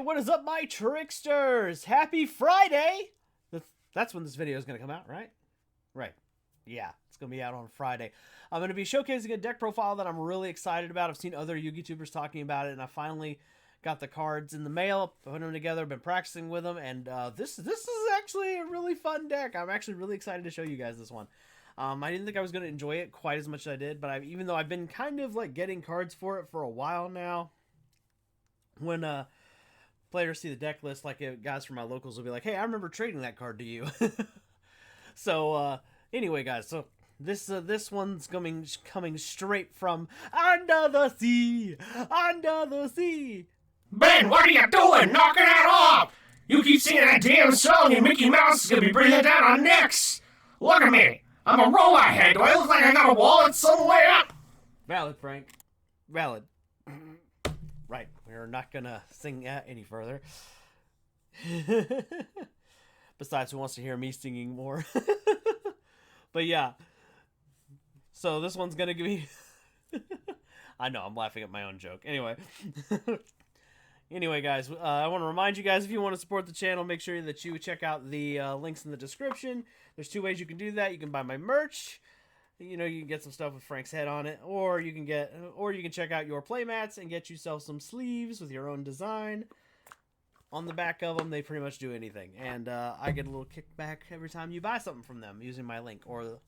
what is up, my tricksters? Happy Friday! That's when this video is going to come out, right? Right. Yeah, it's going to be out on Friday. I'm going to be showcasing a deck profile that I'm really excited about. I've seen other YouTubers talking about it, and I finally got the cards in the mail, put them together, been practicing with them, and this is actually a really fun deck. I'm actually really excited to show you guys this one. I didn't think I was going to enjoy it quite as much as I did, but even though I've been kind of like getting cards for it for a while now, when players see the deck list, like guys from my locals will be like, hey, I remember trading that card to you. So anyway, guys, so this one's coming straight from under the sea. Ben, what are you doing? Knocking that off! You keep singing that damn song and Mickey Mouse is gonna be breathing down our necks! Look at me! I'm a robot head. Do I look like I got a wallet somewhere? Valid, Frank. Valid. Right, we're not gonna sing any further. Besides, who wants to hear me singing more? But yeah. So this one's gonna be... I know, I'm laughing at my own joke. Anyway, guys, I want to remind you guys, if you want to support the channel, make sure that you check out the links in the description. There's two ways you can do that. You can buy my merch. You know, you can get some stuff with Frank's head on it, or you can check out your playmats and get yourself some sleeves with your own design on the back of them. They pretty much do anything, and I get a little kickback every time you buy something from them using my link or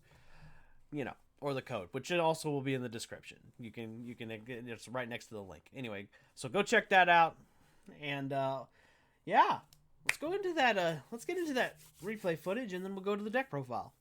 the code, which it also will be in the description. You can it's right next to the link. Anyway, so go check that out, and yeah, let's go into that. Let's get into that replay footage, and then we'll go to the deck profile.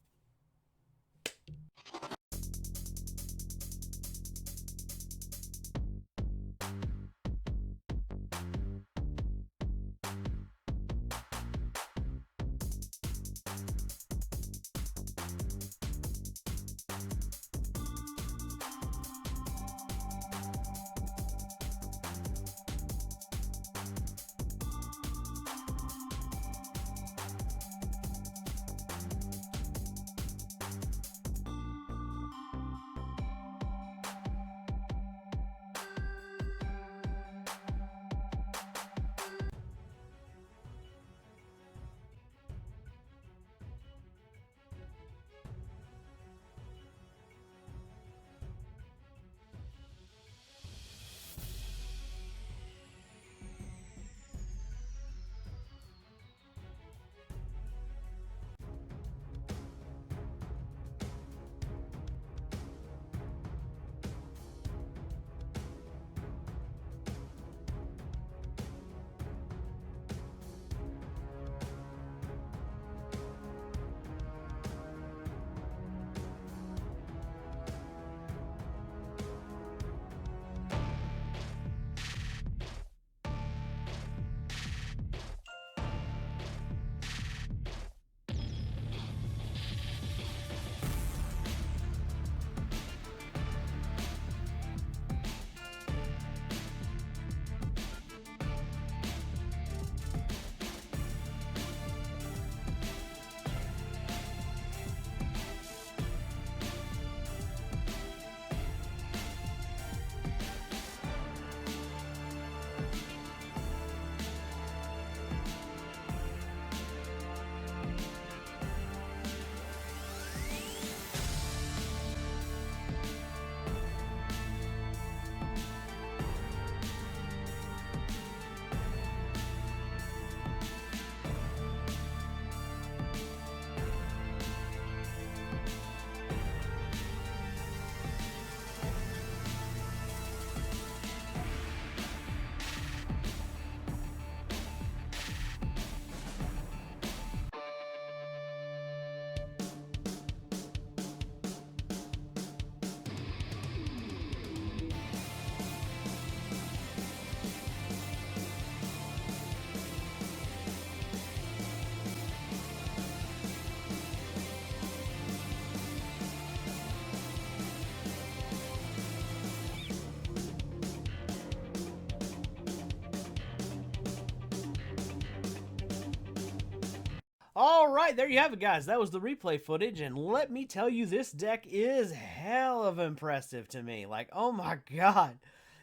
All right, there you have it, guys. That was the replay footage, and let me tell you, this deck is hell of impressive to me. Like, oh my god,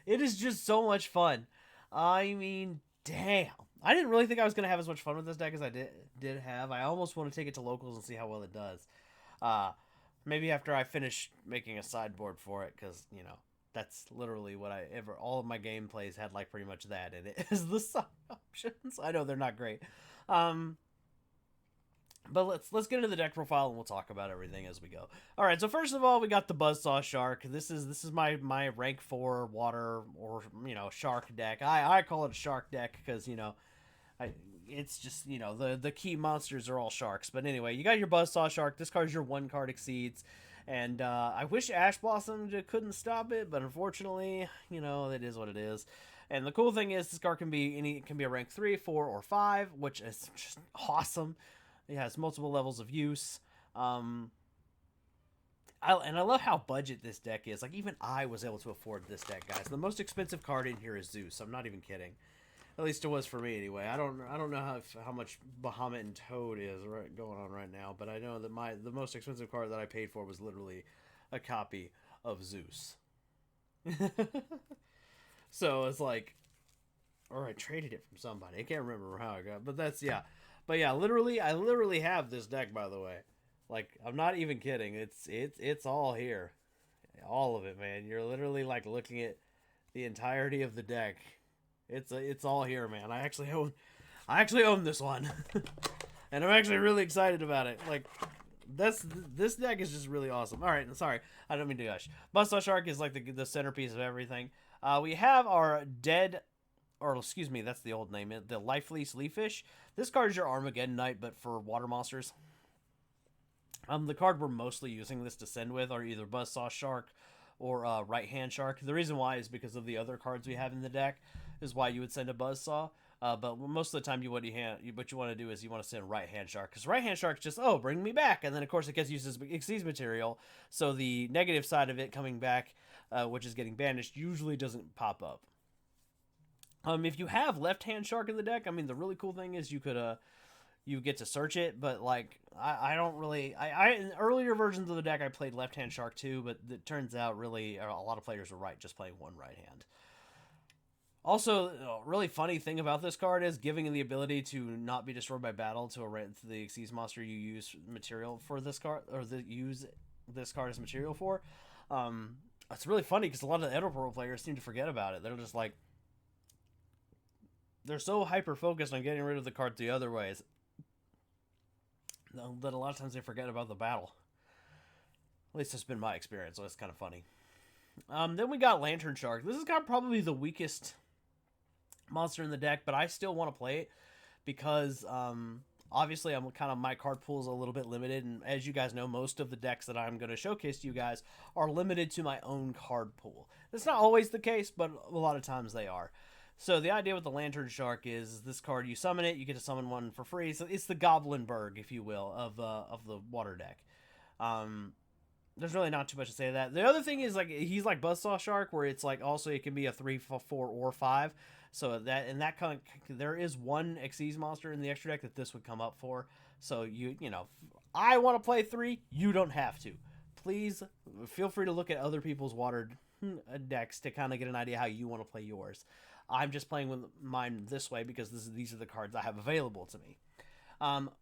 it is just so much fun. I mean, Damn. I didn't really think I was going to have as much fun with this deck as I did have. I almost want to take it to locals and see how well it does. Uh, Maybe after I finish making a sideboard for it, because, you know, that's literally what all of my gameplays had, like, pretty much that in it, is the side options. I know they're not great. But let's get into the deck profile and we'll talk about everything as we go. All right, so first of all, we got the Buzzsaw Shark. This is my rank 4 water, or, you know, shark deck. I call it a shark deck because, you know, it's just, you know, the key monsters are all sharks. But anyway, you got your Buzzsaw Shark. This card's your 1 card exceeds. And I wish Ash Blossom couldn't stop it, but unfortunately, you know, it is what it is. And the cool thing is this card can be a rank 3, 4, or 5, which is just awesome. It has multiple levels of use. I love how budget this deck is. Like, even I was able to afford this deck, guys. The most expensive card in here is Zeus. I'm not even kidding. At least it was for me, anyway. I don't know how much Bahamut and Toad is going on right now, but I know that the most expensive card that I paid for was literally a copy of Zeus. So it's like, or I traded it from somebody. I can't remember how I got, but that's, yeah. But yeah, I literally have this deck, by the way. Like, I'm not even kidding. It's all here. All of it, man. You're literally, like, looking at the entirety of the deck. It's all here, man. I actually own this one. And I'm actually really excited about it. Like, this deck is just really awesome. All right, sorry. I don't mean to gush. Buzzsaw Shark is like the centerpiece of everything. We have our excuse me, that's the old name, the Lifeless Leafish. This card is your Armageddon Knight, but for water monsters. The card we're mostly using this to send with are either Buzzsaw Shark or Right Hand Shark. The reason why is because of the other cards we have in the deck is why you would send a Buzzsaw. But most of the time, what you want to do is you want to send Right Hand Shark, because Right Hand Shark's just, oh, bring me back, and then of course it gets used as Xyz material, so the negative side of it coming back, which is getting banished, usually doesn't pop up. If you have Left Hand Shark in the deck, I mean, the really cool thing is you could you get to search it, but like I don't really in earlier versions of the deck I played Left Hand Shark too, but it turns out really a lot of players are right just playing one right hand. Also, a really funny thing about this card is giving the ability to not be destroyed by battle to the Xyz monster you use material for this card, or use this card as material for. It's really funny because a lot of the Edo Pro players seem to forget about it. They're just like, they're so hyper focused on getting rid of the card the other ways that a lot of times they forget about the battle. At least it's been my experience, so it's kind of funny. Then we got Lantern Shark. This is probably the weakest monster in the deck, but I still want to play it because obviously my card pool is a little bit limited, and as you guys know, most of the decks that I'm going to showcase to you guys are limited to my own card pool. That's not always the case, but a lot of times they are. So the idea with the Lantern Shark is this card, you summon it, you get to summon one for free. So it's the Goblinberg, if you will, of the water deck. There's really not too much to say to that. The other thing is, like, he's like Buzzsaw Shark, where it's like also it can be a 3, 4, or 5. So that kind of, there is one Xyz monster in the extra deck that this would come up for. So you know, I want to play 3. You don't have to. Please feel free to look at other people's water decks to kind of get an idea how you want to play yours. I'm just playing with mine this way because these are the cards I have available to me.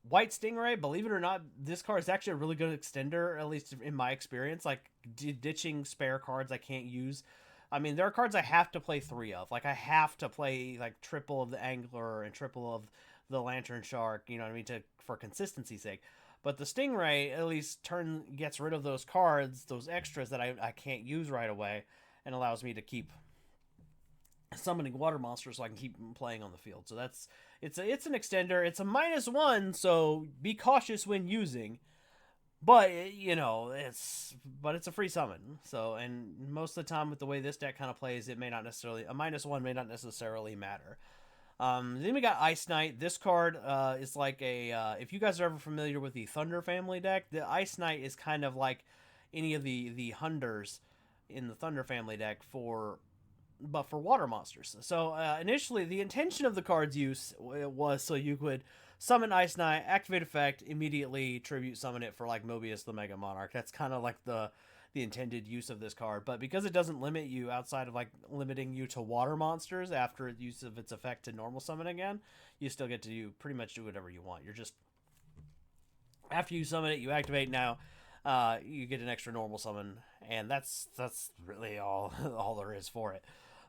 White Stingray, believe it or not, this card is actually a really good extender, at least in my experience. Like, ditching spare cards I can't use. I mean, there are cards I have to play 3 of. Like, I have to play, like, triple of the Angler and triple of the Lantern Shark, you know what I mean, for consistency's sake. But the Stingray at least gets rid of those cards, those extras that I can't use right away, and allows me to keep summoning water monsters so I can keep playing on the field. So it's an extender. It's a -1, so be cautious when using. But you know, it's a free summon. So, and most of the time with the way this deck kind of plays, it may not necessarily, a -1 may not necessarily matter. Then we got Ice Knight. This card is like if you guys are ever familiar with the Thunder family deck, the Ice Knight is kind of like any of the Hunders in the Thunder family deck but for water monsters. So initially, the intention of the card's use was so you could summon Ice Knight, activate effect, immediately tribute summon it for like Mobius the Mega Monarch. That's kind of like the the intended use of this card. But because it doesn't limit you outside of like limiting you to water monsters after use of its effect to normal summon again, you still get to pretty much do whatever you want. You're just, after you summon it, you activate now. You get an extra normal summon, and that's really all there is for it.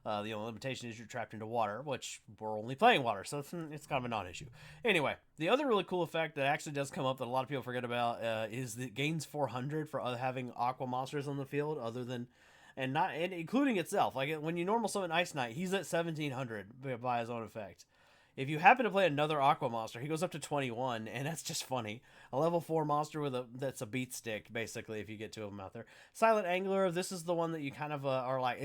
The only limitation is you're trapped into water, which we're only playing water, so it's kind of a non-issue. Anyway, the other really cool effect that actually does come up that a lot of people forget about is that it gains 400 for having aqua monsters on the field, other than, and including itself. Like when you normal summon Ice Knight, he's at 1700 by his own effect. If you happen to play another aqua monster, he goes up to 21, and that's just funny. A level 4 monster that's a beat stick, basically, if you get two of them out there. Silent Angler, this is the one that you kind of are like,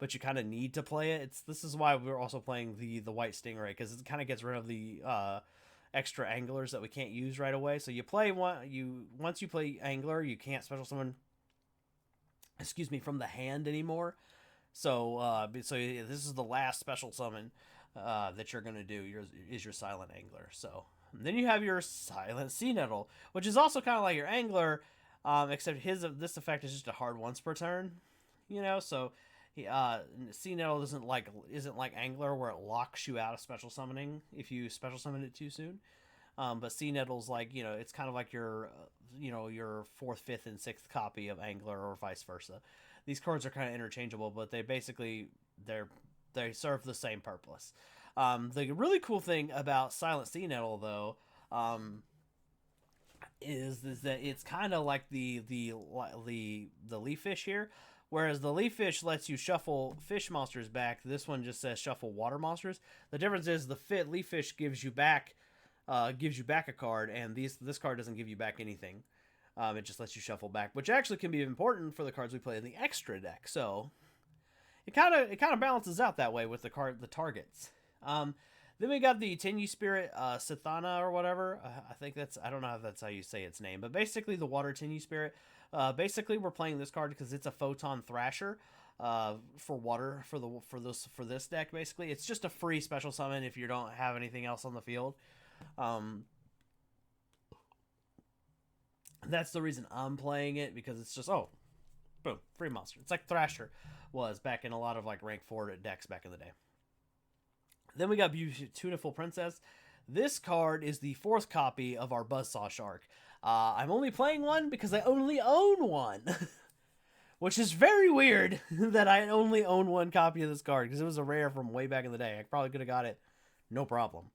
but you kind of need to play it. This is why we're also playing the White Stingray, because it kind of gets rid of the extra anglers that we can't use right away. So you play once you play Angler, you can't special summon, from the hand anymore. So this is the last special summon that you're gonna do. Is your Silent Angler. So then you have your Silent Sea Nettle, which is also kind of like your Angler, except this effect is just a hard once per turn. So Sea Nettle isn't like Angler, where it locks you out of special summoning if you special summon it too soon. But Sea Nettle's like, it's kind of like your 4th, 5th, and 6th copy of Angler, or vice versa. These cards are kind of interchangeable, but they they serve the same purpose. The really cool thing about Silent Sea Nettle, though, is that it's kind of like the Leaf Fish here. Whereas the Leaf Fish lets you shuffle fish monsters back, this one just says shuffle water monsters. The difference is the Leaf Fish gives you back a card, and this card doesn't give you back anything. It just lets you shuffle back, which actually can be important for the cards we play in the extra deck. So it kind of balances out that way with the targets. Then we got the Tenyu Spirit Sithana or whatever. I don't know if that's how you say its name, but basically the Water Tenyu Spirit. Basically we're playing this card because it's a Photon Thrasher for water for this deck. Basically, it's just a free special summon if you don't have anything else on the field. That's the reason I'm playing it, because it's just boom, free monster. It's like Thrasher was back in a lot of like rank 4 decks back in the day. Then we got Beautiful Princess. This card is the 4th copy of our Buzzsaw Shark. I'm only playing one because I only own one. Which is very weird that I only own one copy of this card, because it was a rare from way back in the day. I probably could have got it no problem.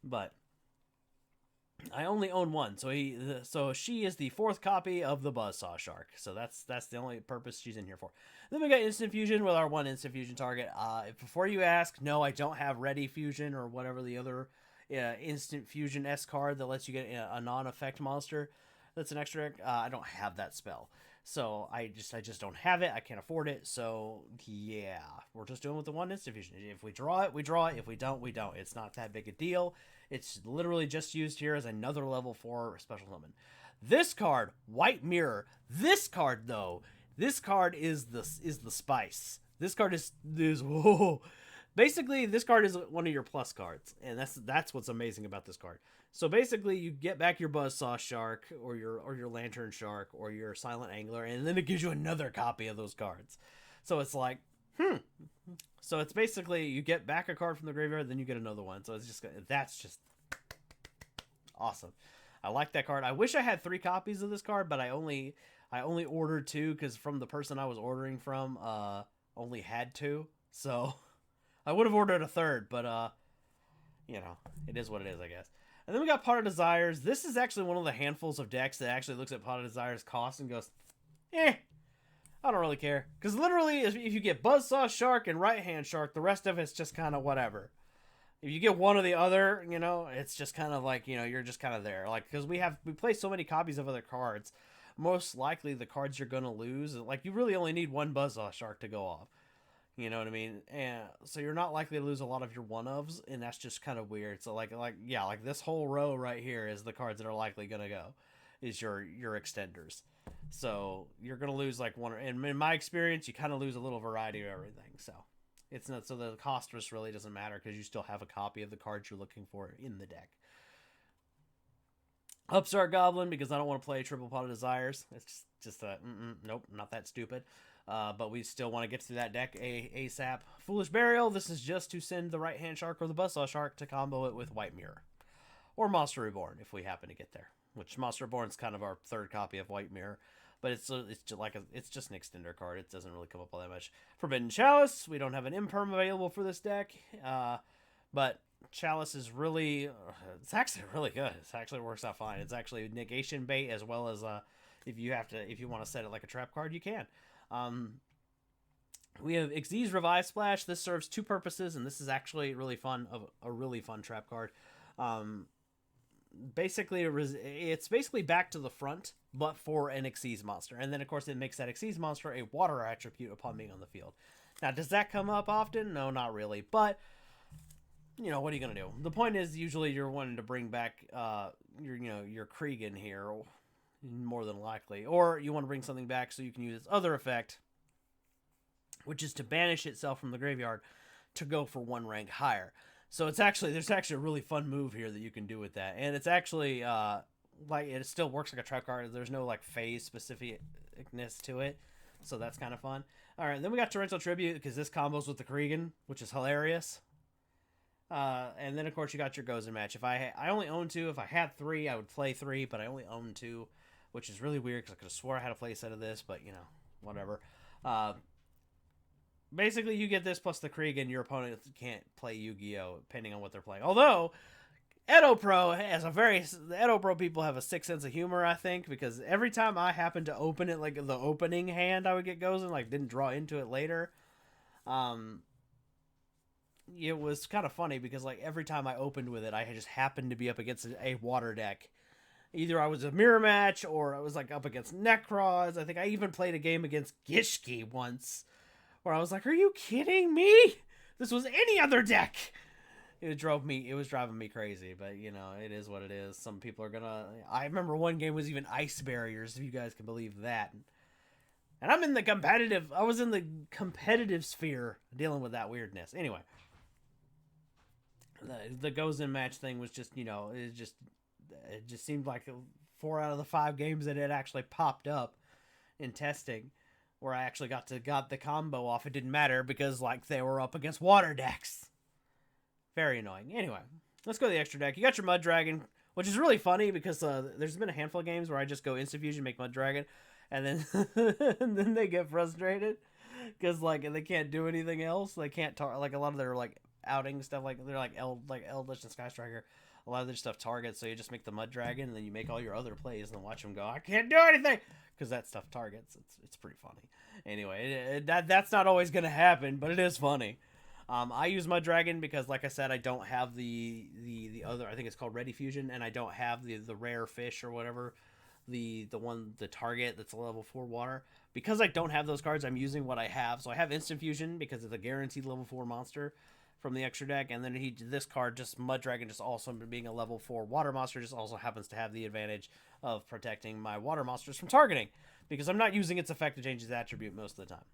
But I only own one, so she is the 4th copy of the Buzzsaw Shark. So that's the only purpose she's in here for. Then we got Instant Fusion with our one Instant Fusion target. Before you ask, no, I don't have Ready Fusion or whatever the other Instant Fusion S card that lets you get a non-effect monster that's an extra. I don't have that spell, so I just don't have it. I can't afford it. So yeah, we're just doing with the one Instant Fusion. If we draw it, we draw it. If we don't, we don't. It's not that big a deal. It's literally just used here as another level 4 special summon. This card, White Mirror. This card, though, is the spice. This card is whoa. Basically, this card is one of your plus cards, and that's what's amazing about this card. So basically, you get back your Buzzsaw Shark, or your Lantern Shark, or your Silent Angler, and then it gives you another copy of those cards. So it's like, So it's basically, you get back a card from the graveyard, then you get another one. So that's just awesome. I like that card. I wish I had 3 copies of this card, but I only ordered 2, because from the person I was ordering from only had 2. So I would have ordered a 3rd, but it is what it is, I guess. And then we got Pot of Desires. This is actually one of the handfuls of decks that actually looks at Pot of Desires cost and goes, I don't really care. Because literally, if you get Buzzsaw Shark and Right Hand Shark, the rest of it's just kind of whatever. If you get one or the other, it's just kind of like, you're just kind of there. Like, because we play so many copies of other cards, most likely the cards you're going to lose, like, you really only need one Buzzsaw Shark to go off. You know what I mean? And so you're not likely to lose a lot of your one-ofs, and that's just kind of weird. So like this whole row right here is the cards that are likely going to go, is your extenders. So you're going to lose like one, and in my experience, you kind of lose a little variety of everything. So it's not, so the cost just really doesn't matter, because you still have a copy of the cards you're looking for in the deck. Upstart Goblin because I don't want to play Triple Pot of Desires. It's just a nope, not that stupid. But we still want to get through that deck ASAP. Foolish Burial. This is just to send the Right Hand Shark or the Buzzsaw Shark to combo it with White Mirror or Monster Reborn if we happen to get there. Which Monster Reborn is kind of our third copy of White Mirror, but it's just an extender card. It doesn't really come up all that much. Forbidden Chalice. We don't have an imperm available for this deck, but Chalice is really, it's actually really good. It actually works out fine. It's actually negation bait as well as if you want to set it like a trap card, you can. We have Xyz's Revive Splash. This serves two purposes, and this is actually really fun, a really fun trap card. Basically, it's basically back to the front, but for an Xyz monster. And then, of course, it makes that Xyz monster a water attribute upon being on the field. Now, does that come up often? No, not really. But you know, what are you going to do? The point is, usually you're wanting to bring back your Kriegan here, more than likely. Or you want to bring something back so you can use its other effect, which is to banish itself from the graveyard to go for one rank higher. So there's actually a really fun move here that you can do with that. And it's actually, it still works like a trap card. There's no, phase specificness to it. So that's kind of fun. Alright, then we got Torrential Tribute, because this combos with the Kriegan, which is hilarious. And then, of course, you got your Gozen match. If I only own 2. If I had 3, I would play 3, but I only own 2, which is really weird because I could have swore I had a play set of this, but, whatever. Basically, you get this plus the Krieg, and your opponent can't play Yu-Gi-Oh! Depending on what they're playing. Although, the Edo Pro people have a sick sense of humor, I think, because every time I happened to open it, the opening hand, I would get Gozen, didn't draw into it later. It was kind of funny because every time I opened with it, I just happened to be up against a water deck. Either I was a mirror match or I was up against Necroz. I think I even played a game against Gishki once where I was like, are you kidding me? This was any other deck. It was driving me crazy, but it is what it is. Some people are I remember one game was even ice barriers, if you guys can believe that. And I was in the competitive sphere dealing with that weirdness. Anyway. The Gozen match thing was just, it just seemed like 4 out of the 5 games that it actually popped up in testing where I actually got the combo off. It didn't matter because they were up against water decks. Very annoying. Anyway, let's go to the extra deck. You got your Mud Dragon, which is really funny because there's been a handful of games where I just go Instant Fusion, make Mud Dragon, and then and then they get frustrated because they can't do anything else. They can't a lot of their outing stuff, they're Eldritch and Sky Striker, a lot of their stuff targets, so you just make the Mud Dragon and then you make all your other plays and then watch them go, I can't do anything, because that stuff targets. It's pretty funny. Anyway, that's not always going to happen, but it is funny. I use Mud Dragon because, like I said, I don't have the other, I think it's called Ready Fusion, and I don't have the rare fish or whatever, the target that's a level 4 water. Because I don't have those cards, I'm using what I have. So I have Instant Fusion because it's a guaranteed level 4 monster from the extra deck, and then this card, just Mud Dragon, just also being a level 4 water monster, just also happens to have the advantage of protecting my water monsters from targeting, because I'm not using its effect to change its attribute most of the time.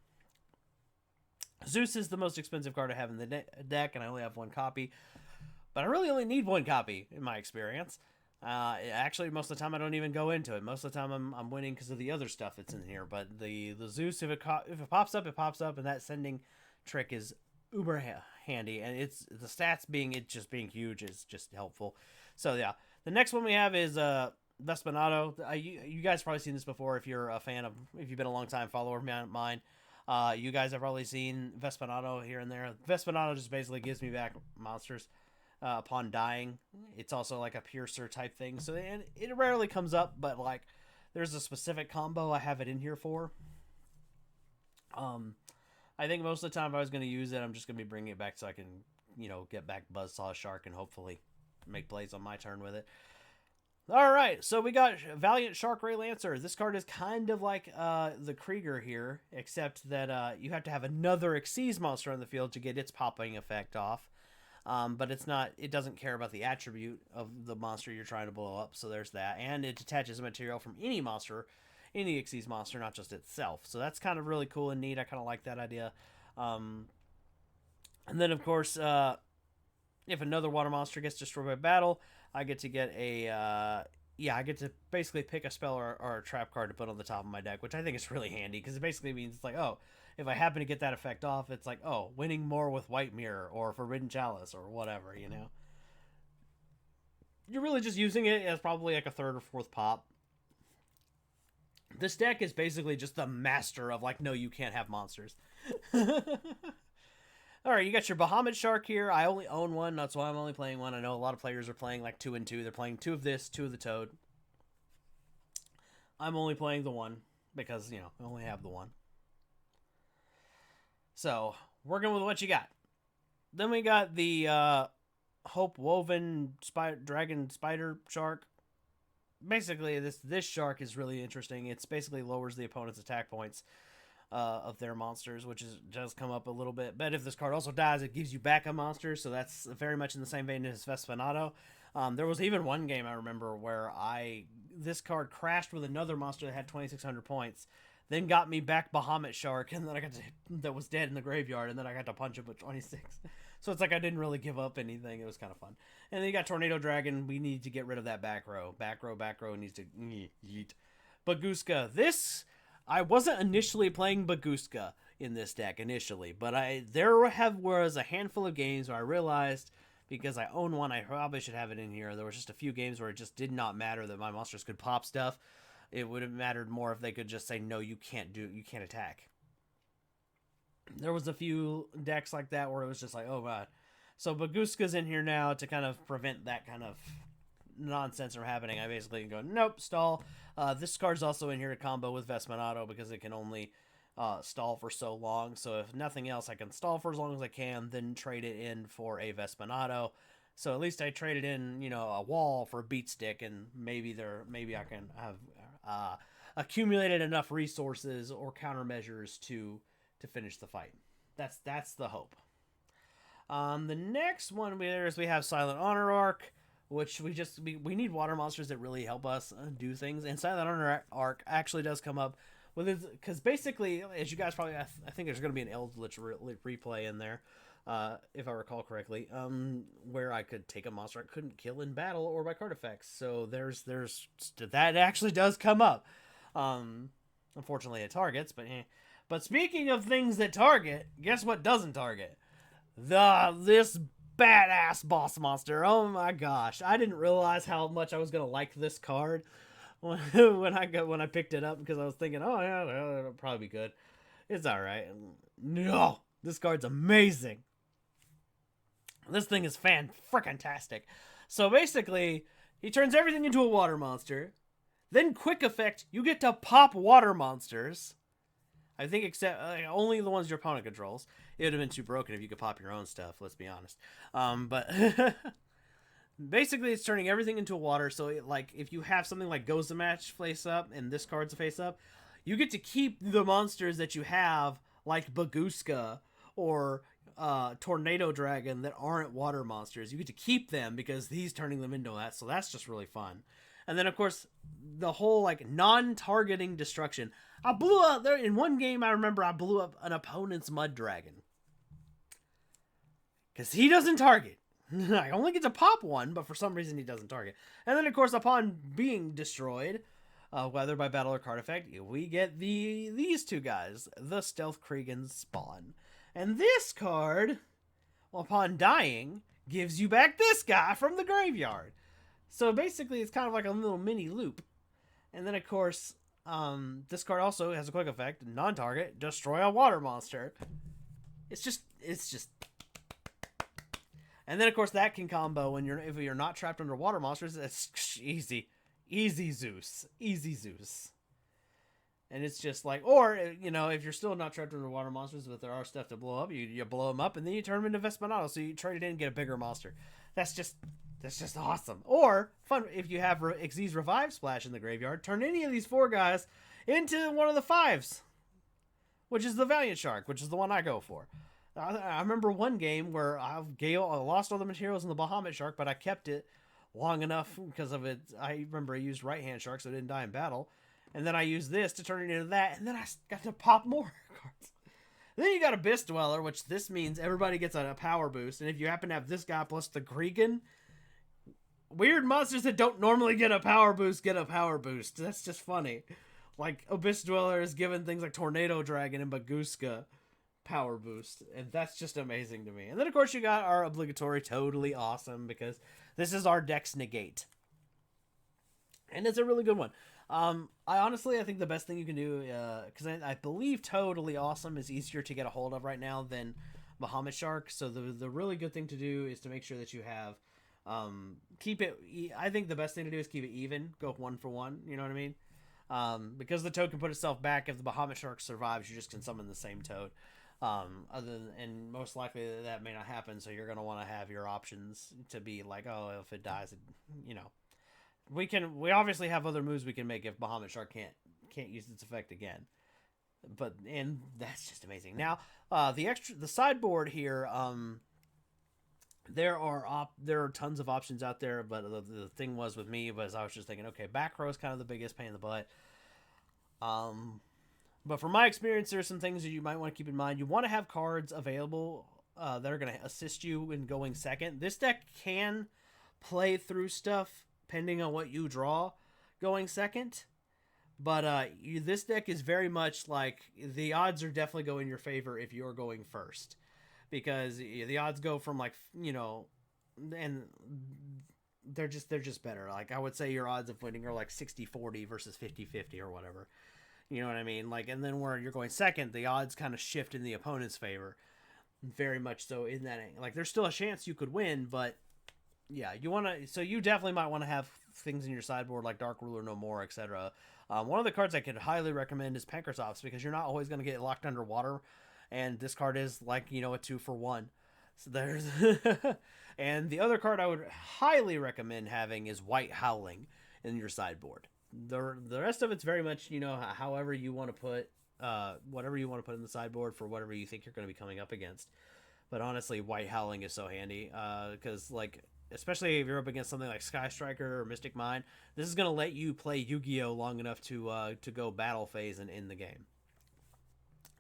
Zeus is the most expensive card I have in the deck, and I only have 1 copy, but I really only need 1 copy, in my experience. Actually, most of the time I don't even go into it. Most of the time I'm winning because of the other stuff that's in here, but the Zeus, if it pops up, it pops up, and that sending trick is uber handy, and it's the stats being huge is just helpful. So yeah, the next one we have is Vespanado. You guys have probably seen this before if you're a fan if you've been a long time follower of mine. You guys have probably seen Vespanado here and there. Vespanado just basically gives me back monsters upon dying. It's also a piercer type thing, so and it rarely comes up, but there's a specific combo I have it in here for. I think most of the time if I was going to use it, I'm just going to be bringing it back so I can, get back Buzzsaw Shark and hopefully make plays on my turn with it. Alright, so we got Valiant Shark Ray Lancer. This card is kind of like the Krieger here, except that you have to have another Xyz monster on the field to get its popping effect off. But it doesn't care about the attribute of the monster you're trying to blow up, so there's that. And it detaches material from any monster, any Xyz monster, not just itself. So that's kind of really cool and neat. I kind of like that idea. And then, of course, if another water monster gets destroyed by battle, I get to get a yeah, I get to basically pick a spell or a trap card to put on the top of my deck, which I think is really handy because it basically means it's like, oh, if I happen to get that effect off, it's like, oh, winning more with White Mirror or Forbidden Chalice or whatever, you know? You're really just using it as probably like a third or fourth pop. This deck is basically just the master of like, no, you can't have monsters. All right, you got your Bahamut Shark here. I only own one, that's why I'm only playing one. I know a lot of players are playing like 2 and 2. They're playing 2 of this, 2 of the Toad. I'm only playing the one because, you know, I only have the one. So, working with what you got. Then we got the Hope Woven Dragon Spider Shark. Basically, this shark is really interesting. It's basically lowers the opponent's attack points of their monsters, which does come up a little bit. But if this card also dies, it gives you back a monster, so that's very much in the same vein as Vespanado. There was even one game I remember where this card crashed with another monster that had 2,600 points, then got me back Bahamut Shark, and then that was dead in the graveyard, and then I got to punch it with 26. So it's like I didn't really give up anything. It was kind of fun. And then you got Tornado Dragon. We need to get rid of that back row. Back row needs to yeet. Baguska. I wasn't initially playing Baguska in this deck initially, but there was a handful of games where I realized, because I own one, I probably should have it in here. There was just a few games where it just did not matter that my monsters could pop stuff. It would have mattered more if they could just say, no, you can't attack. There was a few decks like that where it was just like, oh god. So Baguska's in here now to kind of prevent that kind of nonsense from happening. I basically go, nope, stall. This card's also in here to combo with Vespanado because it can only stall for so long. So if nothing else, I can stall for as long as I can, then trade it in for a Vespanado. So at least I traded in, you know, a wall for a beat stick, and maybe I can have accumulated enough resources or countermeasures to finish the fight. That's the hope. The next one we have Silent Honor Arc, which we need water monsters that really help us do things. And Silent Honor Arc actually does come up with it, because basically, as you guys probably, I think there's going to be an Eldritch replay in there, if I recall correctly, where I could take a monster I couldn't kill in battle or by card effects. So there's that actually does come up. Unfortunately, it targets, but But speaking of things that target, guess what doesn't target? This badass boss monster. Oh my gosh. I didn't realize how much I was going to like this card when I picked it up, because I was thinking, oh yeah, it'll probably be good. It's alright. No, this card's amazing. This thing is fan-frickin-tastic. So basically, he turns everything into a water monster. Then quick effect, you get to pop water monsters. I think except only the ones your opponent controls. It would have been too broken if you could pop your own stuff, let's be honest. But basically it's turning everything into water. So like if you have something like Goes the Match face up and this card's a face up, you get to keep the monsters that you have, like Baguska or Tornado Dragon, that aren't water monsters. You get to keep them because he's turning them into that. So that's just really fun. And then, of course, the whole, like, non-targeting destruction. I blew up, there in one game, I remember I blew up an opponent's Mud Dragon. Because he doesn't target. I only get to pop one, but for some reason he doesn't target. And then, of course, upon being destroyed, whether by battle or card effect, we get these two guys, the Stealth Kriegan Spawn. And this card, upon dying, gives you back this guy from the graveyard. So basically, it's kind of like a little mini loop. And then, of course, this card also has a quick effect. Non-target, destroy a water monster. It's just... And then, of course, that can combo if you're not trapped under water monsters. It's easy. Easy Zeus. Easy Zeus. And it's just like... Or, you know, if you're still not trapped under water monsters, but there are stuff to blow up, you blow them up, and then you turn them into Vespanado. So you trade it in and get a bigger monster. That's just awesome. Or, fun, if you have Xyz Revive Splash in the graveyard, turn any of these 4 guys into one of the 5s, which is the Valiant Shark, which is the one I go for. I remember one game where I lost all the materials in the Bahamut Shark, but I kept it long enough because of it. I remember I used Right Hand Shark so it didn't die in battle, and then I used this to turn it into that, and then I got to pop more cards. Then you got Abyss Dweller, which this means everybody gets a power boost, and if you happen to have this guy plus the Kriegan, weird monsters that don't normally get a power boost get a power boost. That's just funny. Like Abyss Dweller is given things like Tornado Dragon and Baguska power boost, and that's just amazing to me. And then of course you got our obligatory Totally Awesome, because this is our Dex Negate, and it's a really good one. I think the best thing you can do, because I believe Totally Awesome is easier to get a hold of right now than Bahamut Shark. So the really good thing to do is to make sure that you have, keep it. I think the best thing to do is keep it even. Go 1 for 1. You know what I mean? Because the toad can put itself back. If the Bahamut Shark survives, you just can summon the same toad. And most likely that may not happen. So you're gonna want to have your options to be like, oh, if it dies, you know. We obviously have other moves we can make if Bahamut Shark can't use its effect again. And that's just amazing. Now, the sideboard here, there are tons of options out there, but the thing was with me was I was just thinking, okay, back row is kind of the biggest pain in the butt. But from my experience, there's some things that you might want to keep in mind. You want to have cards available that are going to assist you in going second. This deck can play through stuff depending on what you draw going second. But this deck is very much like, the odds are definitely going in your favor if you're going first. Because the odds go from like, you know, and they're just better. Like I would say your odds of winning are like 60-40 versus 50-50 or whatever. You know what I mean? Like, and then where you're going second, the odds kind of shift in the opponent's favor. Very much so in that, like, there's still a chance you could win, but yeah, so you definitely might want to have things in your sideboard like Dark Ruler No More, etc. One of the cards I could highly recommend is Pankratzops, because you're not always going to get locked underwater, and this card is like, you know, a 2 for 1. So there's, and the other card I would highly recommend having is White Howling in your sideboard. The rest of it's very much, you know, however you want to put, whatever you want to put in the sideboard for whatever you think you're going to be coming up against. But honestly, White Howling is so handy, because like, especially if you're up against something like Sky Striker or Mystic Mine, this is going to let you play Yu-Gi-Oh long enough to go battle phase and end the game.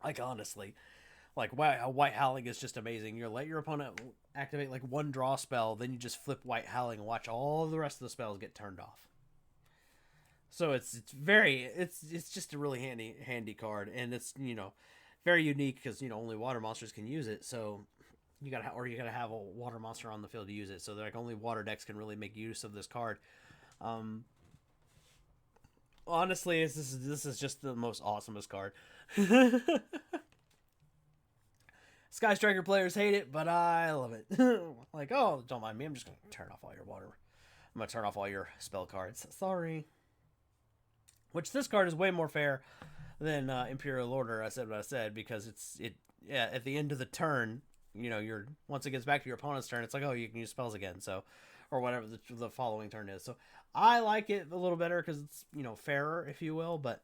Like, honestly, like, White Howling is just amazing. You let your opponent activate like one draw spell, then you just flip White Howling and watch all the rest of the spells get turned off. So it's just a really handy card, and it's, you know, very unique because, you know, only water monsters can use it. So you gotta have a water monster on the field to use it. So like only water decks can really make use of this card. Honestly, this is just the most awesomest card. Sky Striker players hate it, but I love it. Like, oh, don't mind me. I'm just gonna turn off all your water. I'm gonna turn off all your spell cards. Sorry. Which this card is way more fair than Imperial Order. I said what I said, because yeah, at the end of the turn, you know, once it gets back to your opponent's turn, it's like, oh, you can use spells again. So, or whatever the following turn is. So I like it a little better because it's, you know, fairer, if you will. But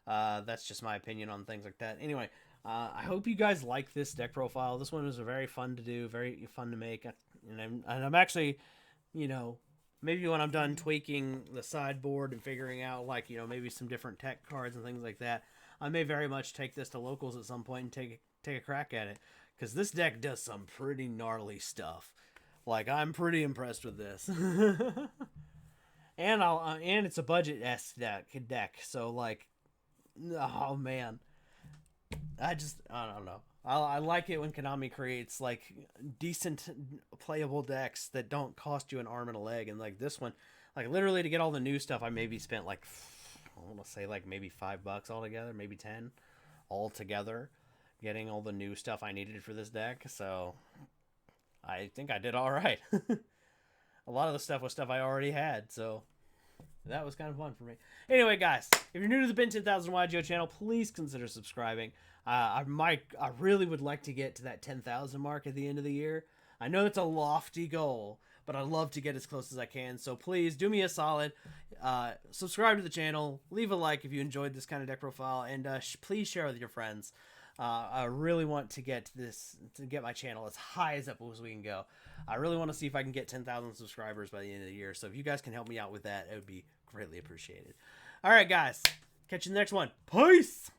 that's just my opinion on things like that. Anyway, I hope you guys like this deck profile. This one was very fun to do, very fun to make, and I'm actually, you know, maybe when I'm done tweaking the sideboard and figuring out, like, you know, maybe some different tech cards and things like that, I may very much take this to locals at some point and take a crack at it, because this deck does some pretty gnarly stuff. Like, I'm pretty impressed with this. And and it's a budget-esque deck, so like, oh man, I don't know. I like it when Konami creates like decent playable decks that don't cost you an arm and a leg. And like this one, like literally to get all the new stuff, I maybe spent like, I want to say like maybe $5 altogether, maybe 10 altogether, getting all the new stuff I needed for this deck. So I think I did all right. A lot of the stuff was stuff I already had, so that was kind of fun for me. Anyway, guys, if you're new to the Ben 10,000 YGO channel, please consider subscribing. I really would like to get to that 10,000 mark at the end of the year. I know it's a lofty goal, but I'd love to get as close as I can. So please do me a solid. Subscribe to the channel. Leave a like if you enjoyed this kind of deck profile, and please share with your friends. I really want to get my channel as high as we can go. I really want to see if I can get 10,000 subscribers by the end of the year. So if you guys can help me out with that, it would be greatly appreciated. All right, guys. Catch you in the next one. Peace!